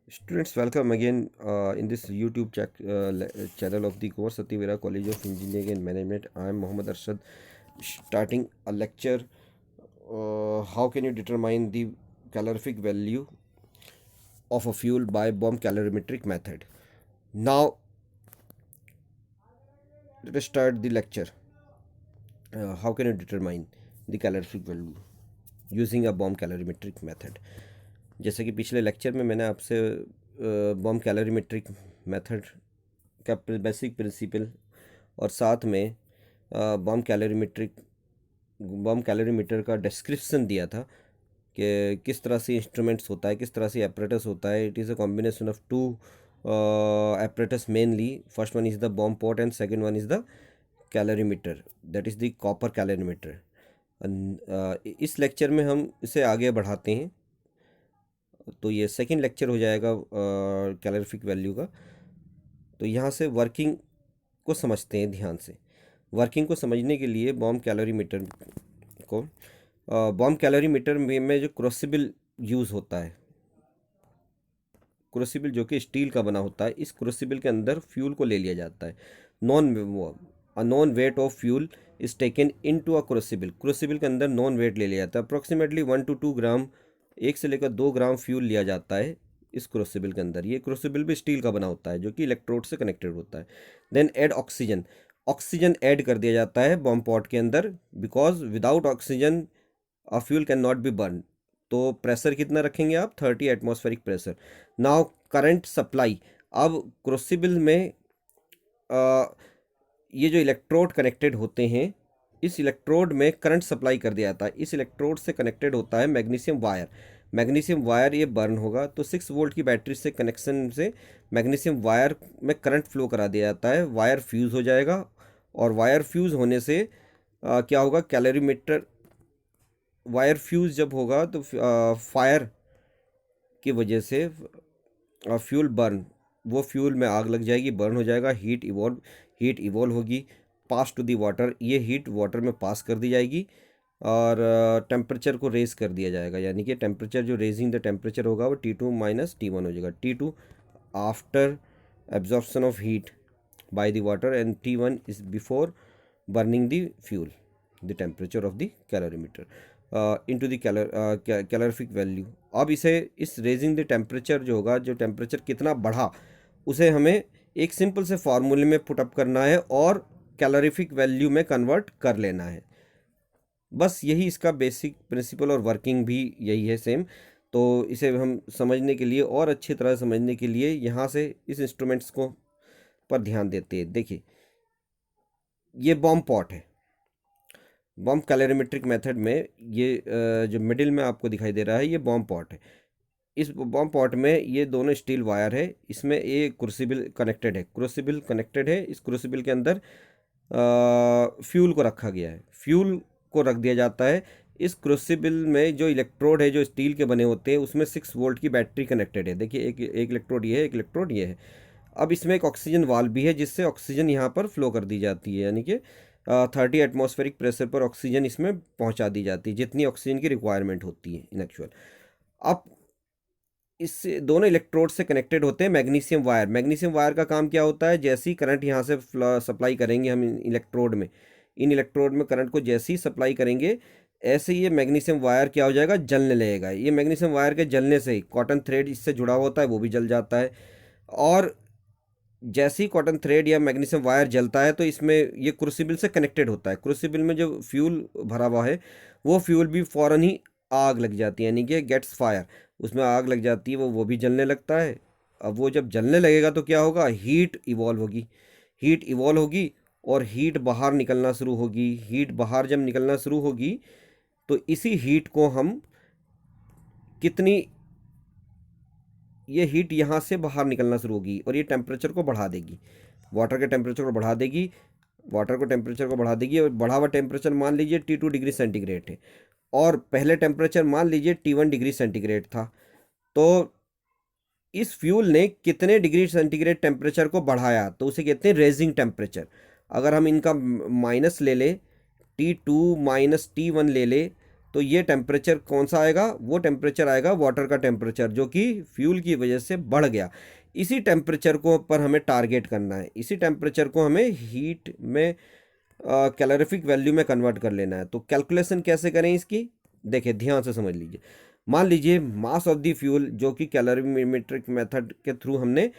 Students, welcome again in this YouTube channel of the Kumar Satyavira College of Engineering and Management. I am Mohammad Arshad, starting a lecture. How can you determine the calorific value of a fuel by bomb calorimetric method? Now, let us start the lecture. How can you determine the calorific value using a bomb calorimetric method? जैसे कि पिछले lecture में मैंने आपसे bomb calorimetric method का basic principle और साथ में बॉम्ब कैलोरीमीटर का डिस्क्रिप्शन दिया था कि किस तरह से इंस्ट्रूमेंट्स होता है, किस तरह से एपरेटस होता है. It is a combination of two apparatus mainly. First one is the bomb pot and second one is the calorimeter, that is the copper calorimeter. इस लेक्चर में हम इसे आगे बढ़ाते हैं. तो ये सेकंड लेक्चर हो जाएगा कैलोरीफिक वैल्यू का. तो यहाँ से वर्किंग को समझते हैं ध्यान से. वर्किंग को समझने के लिए बॉम्ब कैलोरीमीटर में जो क्रूसिबल यूज़ होता है, क्रूसिबल जो कि स्टील का बना होता है, इस क्रूसिबल के अंदर फ्यूल को ले लिया जाता है. Known weight of fuel is taken into a crucible. Crucible के अंदर नॉन वेट ले लिया जाता है. अप्रोक्सीमेटली 1 to 2 ग्राम, 1 से लेकर 2 ग्राम फ्यूल लिया जाता है इस क्रूसिबल के अंदर. ये क्रूसिबल भी स्टील का बना होता है जो कि इलेक्ट्रोड से कनेक्टेड होता है. Then add oxygen. Oxygen add कर दिया जाता है बॉम्ब पॉट के अंदर, because without oxygen a fuel can not be burn. तो प्रेशर कितना रखेंगे आप? 30 atmospheric pressure. Now current supply. अब क्रूसिबल में ये जो इलेक्ट्रोड कनेक्टेड होते हैं, इस इलेक्ट्रोड में करंट सप्लाई कर दिया जाता है. इस इलेक्ट्रोड से कनेक्टेड होता है मैग्नीशियम वायर. मैग्नीशियम वायर ये बर्न होगा तो 6 वोल्ट की बैटरी से कनेक्शन से मैग्नीशियम वायर में करंट फ्लो करा दिया जाता है. वायर फ्यूज़ हो जाएगा और वायर फ्यूज़ होने से क्या होगा? कैलोरीमीटर वायर फ्यूज़ जब होगा तो फायर की वजह से फ्यूल बर्न, वो फ्यूल में आग लग जाएगी, बर्न हो जाएगा. हीट इवॉल्व होगी, पास टू दी वाटर. ये हीट वाटर में पास कर दी जाएगी और टेम्परेचर को रेज कर दिया जाएगा. यानी कि टेम्परेचर जो रेजिंग द टेम्परेचर होगा वो T2 - T1 हो जाएगा. T2 after absorption of heat by the water and T1 is before burning the fuel. The temperature of the calorimeter into the calorific value. अब इस रेजिंग द टेम्परेचर जो होगा, जो temperature कितना बढ़ा, उसे हमें एक सिंपल से फार्मूले में पुटअप करना है और कैलोरीफिक वैल्यू में कन्वर्ट कर लेना है. बस यही इसका बेसिक प्रिंसिपल और वर्किंग भी यही है सेम. तो इसे हम समझने के लिए और अच्छी तरह समझने के लिए यहाँ से इस इंस्ट्रूमेंट्स को पर ध्यान देते हैं. देखिए, ये बॉम्ब पॉट है. बॉम्ब कैलोरीमेट्रिक मेथड में ये जो मिडिल में आपको दिखाई दे रहा है, ये बॉम्ब पॉट है. इस बॉम्ब पॉट में ये दोनों स्टील वायर है. इसमें एक क्रूसिबल कनेक्टेड है. इस क्रूसिबल के अंदर फ्यूल को रखा गया है. फ्यूल को रख दिया जाता है. इस क्रूसिबल में जो इलेक्ट्रोड है, जो स्टील के बने होते हैं, उसमें 6 वोल्ट की बैटरी कनेक्टेड है. देखिए, एक इलेक्ट्रोड ये है, एक इलेक्ट्रोड ये है. अब इसमें एक ऑक्सीजन वाल्व भी है जिससे ऑक्सीजन यहाँ पर फ्लो कर दी जाती है. यानी कि 30 एटमॉस्फेरिक प्रेशर पर ऑक्सीजन इसमें पहुँचा दी जाती है, जितनी ऑक्सीजन की रिक्वायरमेंट होती है इन एक्चुअल. अब इससे दोनों इलेक्ट्रोड से कनेक्टेड होते हैं मैग्नीशियम वायर. मैग्नीशियम वायर का काम क्या होता है? जैसे ही करंट यहाँ से सप्लाई करेंगे हम इन इलेक्ट्रोड में करंट को जैसे ही सप्लाई करेंगे, ऐसे ही ये मैग्नीशियम वायर क्या हो जाएगा? जलने लगेगा. ये मैग्नीशियम वायर के जलने से ही कॉटन थ्रेड इससे जुड़ा होता है, वो भी जल जाता है. और जैसे ही कॉटन थ्रेड या मैग्नीशियम वायर जलता है तो इसमें ये क्रूसिबल से कनेक्टेड होता है. क्रूसिबल में जो फ्यूल भरा हुआ है, वो फ्यूल भी फ़ौरन ही आग लग जाती है. यानी कि गेट्स फायर, उसमें आग लग जाती है, वो भी जलने लगता है. अब वो जब जलने लगेगा तो क्या होगा? हीट इवॉल्व होगी और हीट बाहर निकलना शुरू होगी. हीट बाहर जब निकलना शुरू होगी तो इसी हीट को हम कितनी ये हीट यहाँ से बाहर निकलना शुरू होगी और ये टेम्परेचर को बढ़ा देगी. वाटर के टेम्परेचर को बढ़ा देगी. और बढ़ा हुआ टेम्परेचर मान लीजिए T2 डिग्री सेंटीग्रेड है और पहले टेम्परेचर मान लीजिए T1 डिग्री सेंटीग्रेड था. तो इस फ्यूल ने कितने डिग्री सेंटीग्रेड टेम्परेचर को बढ़ाया, तो उसे कहते हैं रेजिंग टेम्परेचर. अगर हम इनका माइनस ले लें, T2 - T1 ले ले, तो ये टेम्परेचर कौन सा आएगा, वो टेम्परेचर आएगा वाटर का टेम्परेचर, जो कि फ्यूल की वजह से बढ़ गया। इसी टेम्परेचर को पर हमें टारगेट करना है, इसी टेम्परेचर को हमें हीट में कैलोरीफिक वैल्यू में कन्वर्ट कर लेना है। तो कैलकुलेशन कैसे करें इसकी, देखिए ध्यान से समझ लीजिए। मान लीजिए मास ऑफ द फ्यूल जो कि कैलोरीमेट्रिक मेथड के थ्रू हमने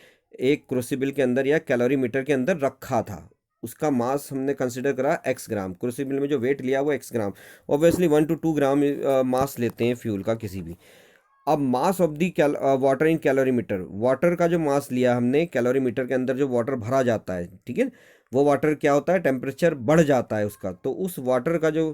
एक क्रूसिबल के अंदर या कैलोरीमीटर के अंदर रखा था, उसका मास हमने कंसिडर करा x ग्राम, क्रूसिबल में जो वेट लिया वो x ग्राम, ऑब्वियसली 1 to 2 ग्राम मास लेते हैं फ्यूल का किसी भी। अब mass of the water in calorimeter, water का जो मास लिया हमने कैलोरीमीटर के अंदर जो वाटर भरा जाता है, ठीक है, वो वाटर क्या होता है, टेम्परेचर बढ़ जाता है उसका, तो उस वाटर का जो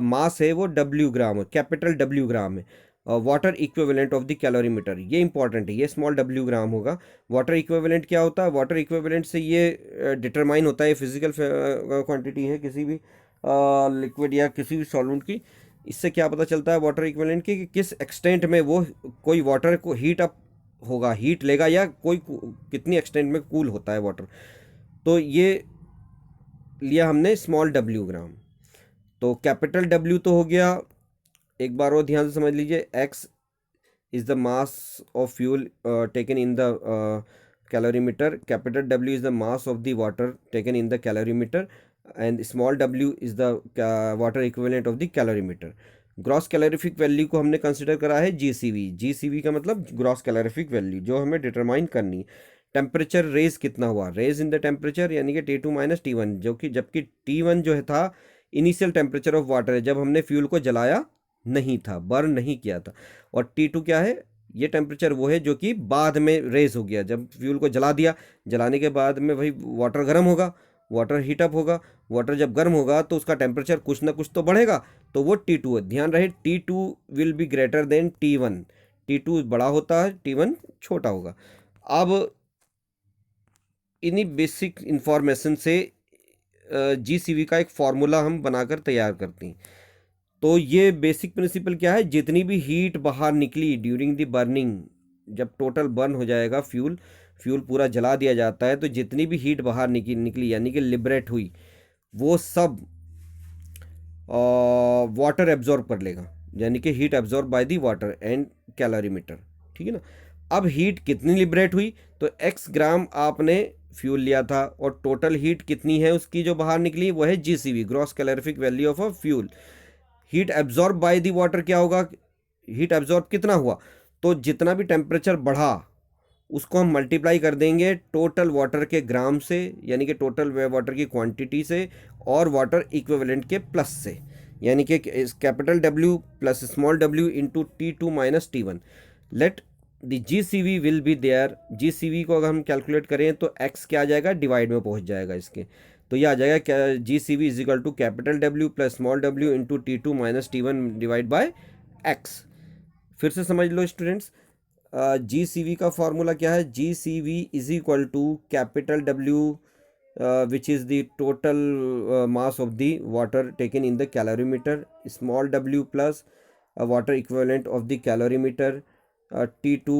मास है वो W ग्राम है, कैपिटल W ग्राम है। Water equivalent of the calorimeter, ये इंपॉर्टेंट है, ये स्मॉल W ग्राम होगा। वाटर इक्विवेलेंट क्या होता है, वाटर इक्विवेलेंट से ये डिटरमाइन होता है, फिजिकल क्वांटिटी है किसी भी लिक्विड या किसी भी सॉल्वेंट की। इससे क्या पता चलता है वाटर इक्विवेलेंट की, कि किस एक्सटेंट में वो कोई वाटर को हीट अप होगा, हीट लेगा, या कोई कितनी एक्सटेंट में कूल होता है वाटर। तो ये लिया हमने स्मॉल W ग्राम। तो कैपिटल W तो हो गया, एक बार और ध्यान से समझ लीजिए, x is the mass of fuel taken in the calorimeter, capital W is the mass of the water taken in the calorimeter, and small w is the water equivalent of the calorimeter. Gross calorific value को हमने consider करा है GCV, GCV का मतलब gross calorific value, जो हमें determine करनी। Temperature raise कितना हुआ, रेज इन द टेम्परेचर यानी कि T2 माइनस T1, जो कि जबकि T1 जो है था इनिशियल टेम्परेचर ऑफ वाटर है, जब हमने फ्यूल को जलाया नहीं था, बर्न नहीं किया था। और T2 क्या है, ये टेम्परेचर वो है जो कि बाद में रेज हो गया, जब फ्यूल को जला दिया, जलाने के बाद में भाई वाटर गर्म होगा, वाटर हीटअप होगा, वाटर जब गर्म होगा तो उसका टेम्परेचर कुछ ना कुछ तो बढ़ेगा, तो वो T2 है। ध्यान रहे T2 will be greater than T1, T2 बड़ा होता है, T1 छोटा होगा। अब इन्हीं बेसिक इंफॉर्मेशन से जीसीवी का एक फॉर्मूला हम बनाकर तैयार करते हैं। तो ये बेसिक प्रिंसिपल क्या है, जितनी भी हीट बाहर निकली ड्यूरिंग द बर्निंग, जब टोटल बर्न हो जाएगा फ्यूल, फ्यूल पूरा जला दिया जाता है, तो जितनी भी हीट बाहर निकली यानी कि लिबरेट हुई, वो सब वाटर एब्जॉर्ब कर लेगा, यानी कि heat absorb by the water and calorimeter, ठीक है ना। अब हीट कितनी लिबरेट हुई, तो x ग्राम आपने फ्यूल लिया था, और टोटल हीट कितनी है उसकी जो बाहर निकली, वो है GCV, gross calorific value of a fuel. Heat absorb by the water क्या होगा, हीट एब्जॉर्ब कितना हुआ, तो जितना भी टेम्परेचर बढ़ा उसको हम मल्टीप्लाई कर देंगे टोटल वाटर के ग्राम से, यानी कि टोटल वाटर की क्वांटिटी से, और वाटर इक्विवेलेंट के प्लस से, यानी कि capital W plus small w into T2 minus T1। Let the GCV will be there, GCV को अगर हम कैलकुलेट करें तो x क्या आ जाएगा, डिवाइड में पहुंच जाएगा इसके, तो ये आ जाएगा क्या, GCV is equal to capital W plus small w into T2 minus T1 divide by x। फिर से समझ लो स्टूडेंट्स, GCV का फॉर्मूला क्या है, GCV is equal to capital W which is the total mass of the water taken in the calorimeter, small w plus water equivalent of the calorimeter, T2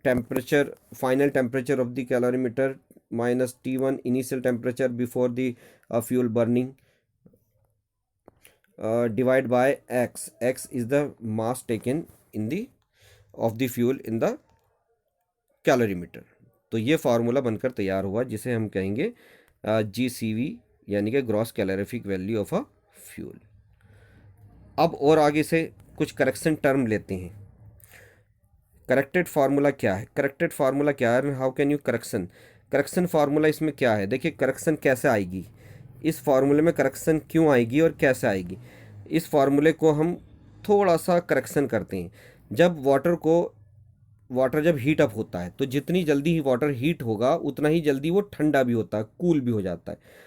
temperature, final temperature of the calorimeter, minus T1 initial temperature before the fuel burning, divide by x, x is the mass taken in the of the fuel in the calorimeter। तो ये formula बनकर तैयार हुआ जिसे हम कहेंगे GCV, यानी कि gross calorific value of a fuel. अब और आगे से कुछ करेक्शन टर्म लेते हैं। करेक्टेड फार्मूला क्या है, करेक्टेड फार्मूला क्या है, how can you correction, correction formula इसमें क्या है, देखिए करेक्शन कैसे आएगी, इस फार्मूले में करेक्शन क्यों आएगी और कैसे आएगी। इस फार्मूले को हम थोड़ा सा करेक्शन करते हैं। जब वाटर जब हीट अप होता है तो जितनी जल्दी ही वाटर हीट होगा उतना ही जल्दी वो ठंडा भी होता है, कूल भी हो जाता है।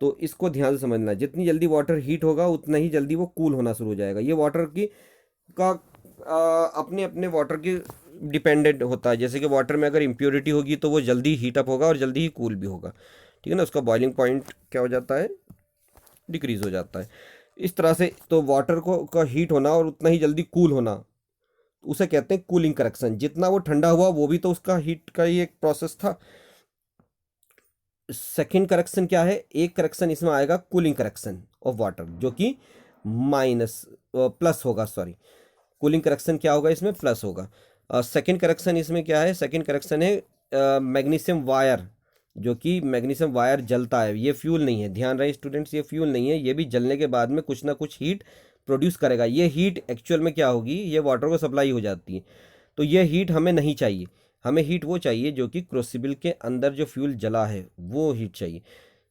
तो इसको ध्यान से समझना, जितनी जल्दी वाटर हीट होगा उतना ही जल्दी वो कूल होना शुरू हो जाएगा। ये वाटर की का अपने अपने वाटर की डिपेंडेंट होता है, जैसे कि वाटर में अगर इम्प्योरिटी होगी तो वो जल्दी हीट अप होगा और जल्दी ही कूल भी होगा, ठीक है ना, उसका बॉइलिंग पॉइंट क्या हो जाता है, डिक्रीज हो जाता है। इस तरह से तो वाटर को का हीट होना और उतना ही जल्दी कूल होना, उसे कहते हैं कूलिंग करेक्शन। जितना वो ठंडा हुआ वो भी तो उसका हीट का ही एक प्रोसेस था। सेकेंड करेक्शन क्या है, एक करेक्शन इसमें आएगा कूलिंग करेक्शन ऑफ वाटर, जो कि माइनस प्लस होगा, सॉरी, कूलिंग करेक्शन क्या होगा इसमें, प्लस होगा। सेकंड करेक्शन इसमें क्या है, सेकंड करेक्शन है मैग्नीशियम वायर, जो कि मैग्नीशियम वायर जलता है, ये फ्यूल नहीं है, ध्यान रहे स्टूडेंट्स, ये फ्यूल नहीं है, ये भी जलने के बाद में कुछ ना कुछ हीट प्रोड्यूस करेगा। ये हीट एक्चुअल में क्या होगी, ये वाटर को सप्लाई हो जाती है, तो ये हीट हमें नहीं चाहिए, हमें हीट वो चाहिए जो कि क्रूसिबल के अंदर जो फ्यूल जला है वो हीट चाहिए,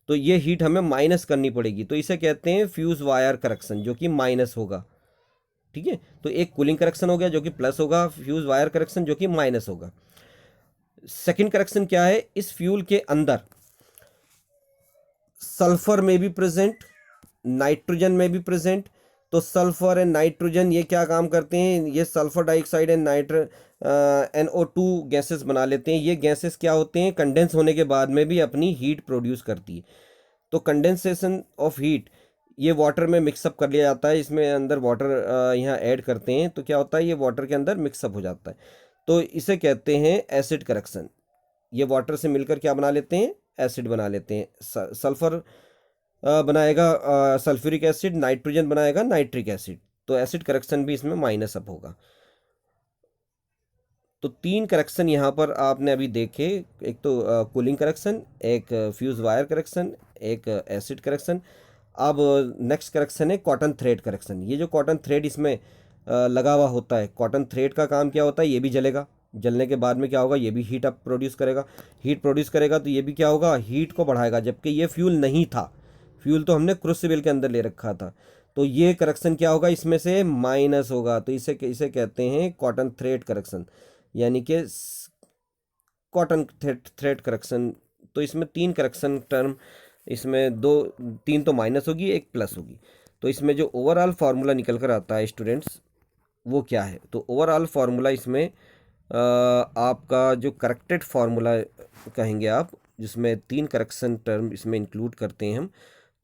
तो ये हीट हमें माइनस करनी पड़ेगी, तो इसे कहते हैं फ्यूज वायर करेक्शन, जो कि माइनस होगा। ठीक है, तो एक कूलिंग करेक्शन हो गया जो कि प्लस होगा, फ्यूज वायर करेक्शन जो कि माइनस होगा। सेकंड करेक्शन क्या है, इस फ्यूल के अंदर सल्फर में भी प्रेजेंट, नाइट्रोजन में भी प्रेजेंट, तो सल्फर एंड नाइट्रोजन ये क्या काम करते हैं, ये sulphur dioxide and NO2 gases बना लेते हैं। ये गैसेस क्या होते हैं, कंडेंस होने के बाद में भी अपनी हीट प्रोड्यूस करती है, तो कंडेंसेशन ऑफ हीट ये वाटर में मिक्सअप कर लिया जाता है, इसमें अंदर वाटर यहाँ ऐड करते हैं, तो क्या होता है, ये वाटर के अंदर मिक्सअप हो जाता है, तो इसे कहते हैं एसिड करेक्शन। ये वाटर से मिलकर क्या बना लेते हैं, एसिड बना लेते हैं। सल्फर बनाएगा सल्फ्यूरिक एसिड, नाइट्रोजन बनाएगा नाइट्रिक एसिड, तो एसिड करेक्शन भी इसमें माइनस अप होगा। तो तीन करेक्शन यहाँ पर आपने अभी देखे, एक तो कूलिंग करेक्शन, एक फ्यूज वायर करेक्शन, एक एसिड करेक्शन। अब नेक्स्ट करेक्शन है कॉटन थ्रेड करेक्शन। ये जो कॉटन थ्रेड इसमें लगा हुआ होता है, कॉटन थ्रेड का काम क्या होता है, ये भी जलेगा, जलने के बाद में क्या होगा, ये भी हीट अप प्रोड्यूस करेगा, हीट प्रोड्यूस करेगा तो ये भी क्या होगा, हीट को बढ़ाएगा, जबकि ये फ्यूल नहीं था, फ्यूल तो हमने क्रूसिबल के अंदर ले रखा था, तो ये करेक्शन क्या होगा, इसमें से माइनस होगा, तो इसे इसे कहते हैं कॉटन थ्रेड करेक्शन, यानी कि कॉटन थ्रेड करेक्शन। तो इसमें तीन करेक्शन टर्म, इसमें दो, तीन तो माइनस होगी, एक प्लस होगी, तो इसमें जो ओवरऑल फार्मूला निकल कर आता है स्टूडेंट्स वो क्या है, तो ओवरऑल फार्मूला इसमें आपका जो करेक्टेड फार्मूला कहेंगे आप, जिसमें तीन करेक्शन टर्म इसमें इंक्लूड करते हैं हम,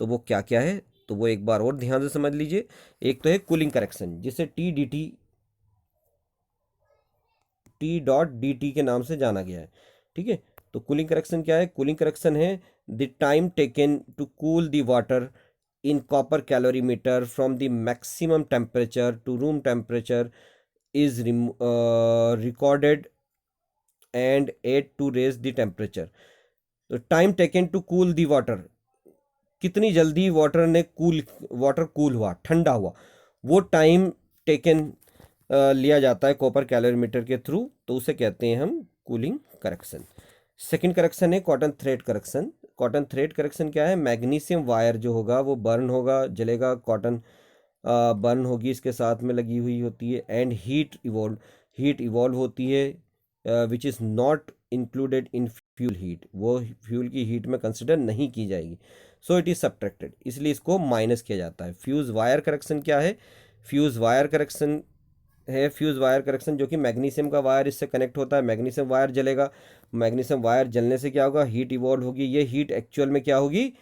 तो वो क्या क्या है, तो वो एक बार और ध्यान से समझ लीजिए। एक तो है कूलिंग करेक्शन, जिसे T.dt के नाम से जाना गया है। ठीक है, तो कूलिंग करेक्शन क्या है, कूलिंग करेक्शन है the time taken to cool the water in copper calorimeter from the maximum temperature to room temperature is recorded and aid to raise the temperature। तो time taken to cool the water, कितनी जल्दी water cool हुआ, ठंडा हुआ, वो time taken लिया जाता है कॉपर कैलोरीमीटर के थ्रू, तो उसे कहते हैं हम कूलिंग करेक्शन। सेकंड करेक्शन है cotton thread correction. Cotton thread correction क्या है, मैग्नीशियम वायर जो होगा वो बर्न होगा, जलेगा, कॉटन बर्न होगी, इसके साथ में लगी हुई होती है, एंड हीट इवॉल्व होती है which is not included in fuel heat, वो फ्यूल की हीट में कंसिडर नहीं की जाएगी, सो इट इज़ सब्ट्रैक्टेड, इसलिए इसको माइनस किया जाता है। फ्यूज वायर करेक्शन क्या है, फ्यूज वायर करेक्शन है फ्यूज वायर करेक्शन, जो कि मैग्नीशियम का वायर इससे कनेक्ट होता है, मैग्नीशियम वायर जलेगा, मैग्नीशियम वायर जलने से क्या होगा, हीट इवॉल्व होगी, ये हीट एक्चुअल में क्या होगी,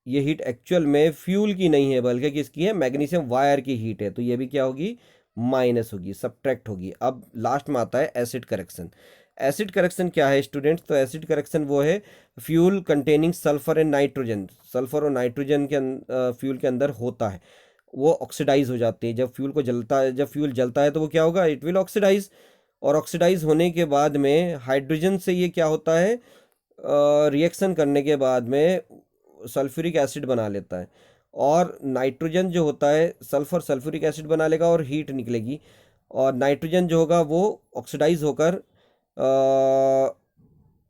ये हीट एक्चुअल में फ्यूल की नहीं है बल्कि किसकी है, मैग्नीशियम वायर की हीट है, तो ये भी क्या होगी, माइनस होगी, सब्ट्रैक्ट होगी। अब लास्ट में आता है एसिड करेक्शन। एसिड करेक्शन क्या है स्टूडेंट्स, तो एसिड करेक्शन वो है fuel containing sulphur and nitrogen, sulphur और नाइट्रोजन के फ्यूल के अंदर होता है, वो ऑक्सीडाइज हो जाते हैं, जब फ्यूल को जलता है, जब फ्यूल जलता है तो वो क्या होगा, इट विल ऑक्सीडाइज, और ऑक्सीडाइज होने के बाद में हाइड्रोजन से ये क्या होता है, रिएक्शन करने के बाद में सल्फ्यूरिक एसिड बना लेता है, और नाइट्रोजन जो होता है सल्फर सल्फ्यूरिक एसिड बना लेगा और हीट निकलेगी, और नाइट्रोजन जो होगा वो ऑक्सीडाइज होकर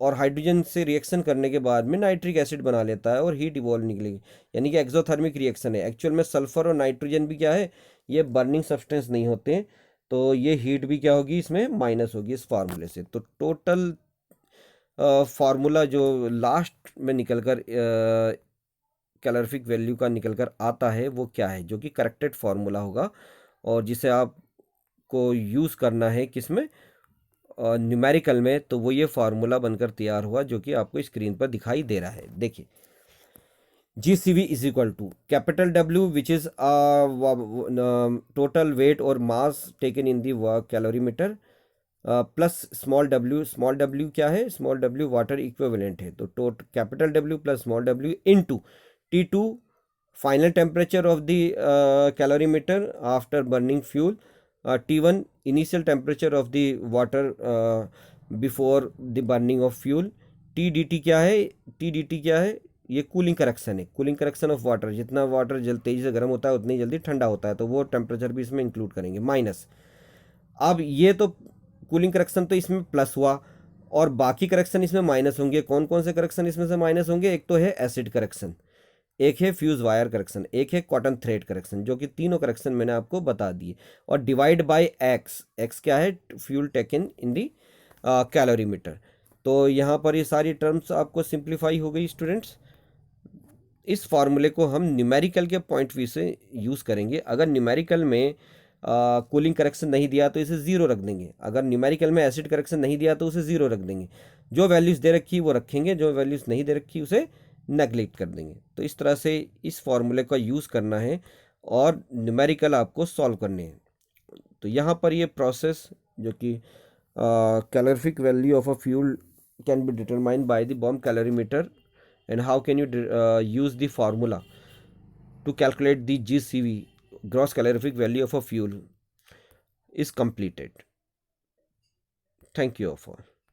और हाइड्रोजन से रिएक्शन करने के बाद में नाइट्रिक एसिड बना लेता है और हीट इवॉल्व निकलेगी, यानी कि एक्सोथर्मिक रिएक्शन है। एक्चुअल में सल्फर और नाइट्रोजन भी क्या है, ये बर्निंग सब्सटेंस नहीं होते, तो ये हीट भी क्या होगी इसमें माइनस होगी इस फार्मूले से। तो टोटल फार्मूला जो लास्ट में निकल कर कैलोरीफिक वैल्यू का निकल कर आता है वो क्या है, जो कि करेक्टेड फार्मूला होगा, और जिसे आपको यूज़ करना है किसमें, न्यूमेरिकल में, तो वो ये फार्मूला बनकर तैयार हुआ जो कि आपको स्क्रीन पर दिखाई दे रहा है। देखिए, GCV is equal to capital W which is total weight और mass taken in the calorimeter, plus small w क्या है, स्मॉल w वाटर इक्विवेलेंट है, तो capital W plus small w into T2 final temperature of the calorimeter after burning fuel. T1 initial temperature of the water before the burning of fuel. TDT क्या है? TDT क्या है? ये cooling correction है, cooling correction of water. जितना water जल तेजी से गर्म होता है उतनी जल्दी ठंडा होता है, तो वो टेम्परेचर भी इसमें इंक्लूड करेंगे। माइनस, अब ये तो कूलिंग करेक्शन तो इसमें प्लस हुआ, और बाकी करेक्शन इसमें माइनस होंगे। कौन कौन से करेक्शन इसमें से माइनस होंगे? एक तो है एसिड करेक्शन, एक है फ्यूज वायर करेक्शन, एक है कॉटन थ्रेड करेक्शन, जो कि तीनों करेक्शन मैंने आपको बता दिए। और डिवाइड बाय एक्स, एक्स क्या है? Fuel taken in the calorimeter. तो यहाँ पर ये सारी टर्म्स आपको सिंप्लीफाई हो गई स्टूडेंट्स। इस फॉर्मूले को हम न्यूमेरिकल के पॉइंट व्यू से यूज़ करेंगे। अगर न्यूमेरिकल में कूलिंग करेक्शन नहीं दिया तो इसे ज़ीरो रख देंगे, अगर न्यूमेरिकल में एसिड करेक्शन नहीं दिया तो उसे ज़ीरो रख देंगे। जो वैल्यूज़ दे रखी वो रखेंगे, जो वैल्यूज़ नहीं दे रखी उसे नेगलेक्ट कर देंगे। तो इस तरह से इस फॉर्मूले का यूज़ करना है और न्यूमेरिकल आपको सॉल्व करने हैं। तो यहाँ पर ये प्रोसेस जो कि calorific value of a fuel can be determined by the bomb calorimeter, and how can you use the formula to calculate the GCV, gross calorific value of a fuel, is completed. Thank you all.